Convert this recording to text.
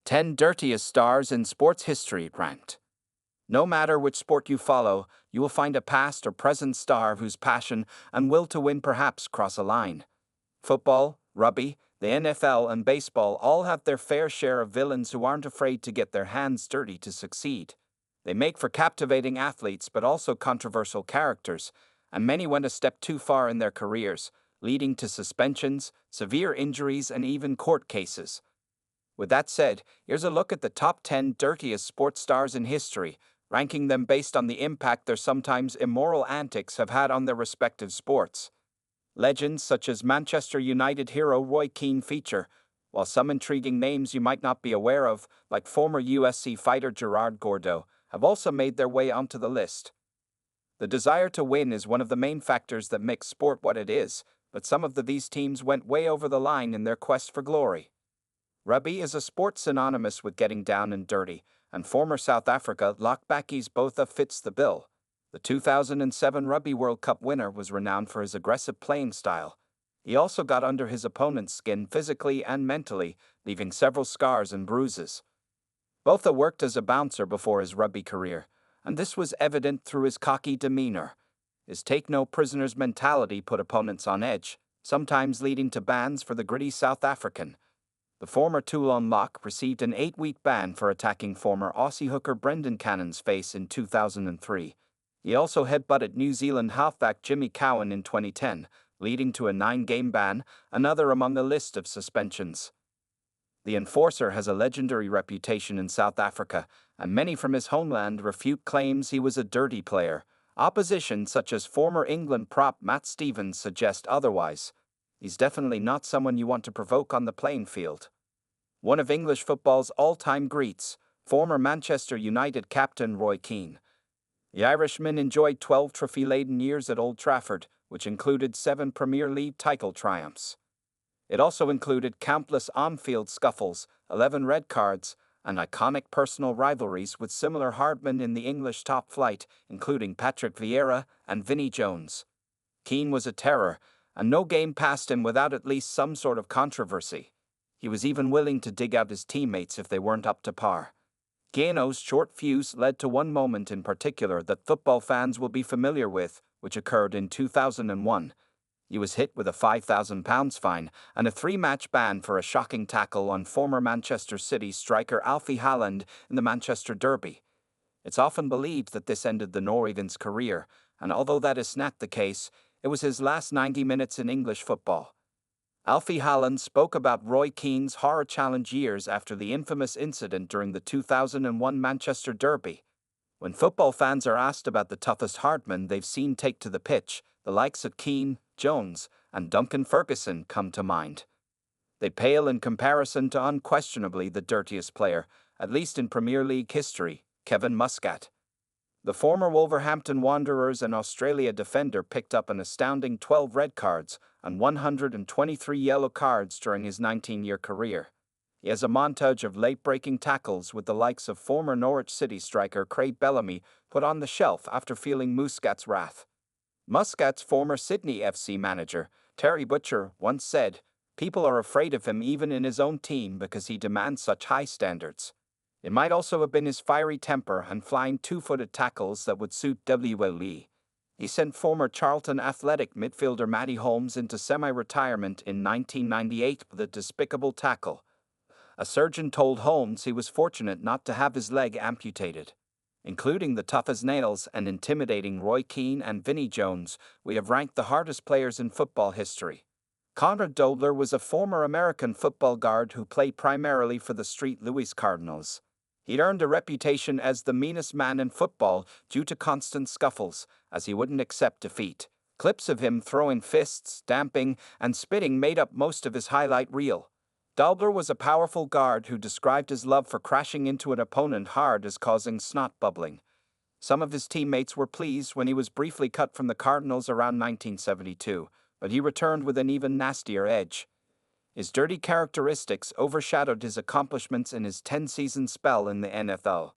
10 Dirtiest Stars in Sports History ranked. No matter which sport you follow, you will find a past or present star whose passion and will to win perhaps cross a line. Football, rugby, the NFL, and baseball all have their fair share of villains who aren't afraid to get their hands dirty to succeed. They make for captivating athletes but also controversial characters, and many went a step too far in their careers, leading to suspensions, severe injuries, and even court cases. With that said, here's a look at the top 10 dirtiest sports stars in history, ranking them based on the impact their sometimes immoral antics have had on their respective sports. Legends such as Manchester United hero Roy Keane feature, while some intriguing names you might not be aware of, like former USC fighter Gerard Gordeau, have also made their way onto the list. The desire to win is one of the main factors that makes sport what it is, but some of these teams went way over the line in their quest for glory. Rugby is a sport synonymous with getting down and dirty, and former South Africa lockbackies Botha fits the bill. The 2007 Rugby World Cup winner was renowned for his aggressive playing style. He also got under his opponent's skin physically and mentally, leaving several scars and bruises. Botha worked as a bouncer before his rugby career, and this was evident through his cocky demeanor. His take-no-prisoners mentality put opponents on edge, sometimes leading to bans for the gritty South African. The former Toulon lock received an 8-week ban for attacking former Aussie hooker Brendan Cannon's face in 2003. He also headbutted New Zealand halfback Jimmy Cowan in 2010, leading to a 9-game ban, another among the list of suspensions. The enforcer has a legendary reputation in South Africa, and many from his homeland refute claims he was a dirty player. Opposition such as former England prop Matt Stevens suggest otherwise. He's definitely not someone you want to provoke on the playing field. One of English football's all-time greats, former Manchester United captain Roy Keane. The Irishman enjoyed 12 trophy-laden years at Old Trafford, which included 7 Premier League title triumphs. It also included countless on-field scuffles, 11 red cards, and iconic personal rivalries with similar hardmen in the English top flight, including Patrick Vieira and Vinnie Jones. Keane was a terror, and no game passed him without at least some sort of controversy. He was even willing to dig out his teammates if they weren't up to par. Keane's short fuse led to one moment in particular that football fans will be familiar with, which occurred in 2001. He was hit with a £5,000 fine and a 3-match ban for a shocking tackle on former Manchester City striker Alfie Haaland in the Manchester Derby. It's often believed that this ended the Norwegian's career, and although that is not the case, it was his last 90 minutes in English football. Alfie Haaland spoke about Roy Keane's horror challenge years after the infamous incident during the 2001 Manchester Derby. When football fans are asked about the toughest hardmen they've seen take to the pitch, the likes of Keane, Jones, and Duncan Ferguson come to mind. They pale in comparison to unquestionably the dirtiest player, at least in Premier League history, Kevin Muscat. The former Wolverhampton Wanderers and Australia defender picked up an astounding 12 red cards and 123 yellow cards during his 19-year career. He has a montage of late-breaking tackles with the likes of former Norwich City striker Craig Bellamy put on the shelf after feeling Muscat's wrath. Muscat's former Sydney FC manager, Terry Butcher, once said, "People are afraid of him even in his own team because he demands such high standards." It might also have been his fiery temper and flying 2-footed tackles that would suit WLE. He sent former Charlton Athletic midfielder Matty Holmes into semi-retirement in 1998 with a despicable tackle. A surgeon told Holmes he was fortunate not to have his leg amputated. Including the tough as nails and intimidating Roy Keane and Vinnie Jones, we have ranked the hardest players in football history. Conrad Dobler was a former American football guard who played primarily for the St. Louis Cardinals. He'd earned a reputation as the meanest man in football due to constant scuffles, as he wouldn't accept defeat. Clips of him throwing fists, stamping, and spitting made up most of his highlight reel. Dobler was a powerful guard who described his love for crashing into an opponent hard as causing snot bubbling. Some of his teammates were pleased when he was briefly cut from the Cardinals around 1972, but he returned with an even nastier edge. His dirty characteristics overshadowed his accomplishments in his 10-season spell in the NFL.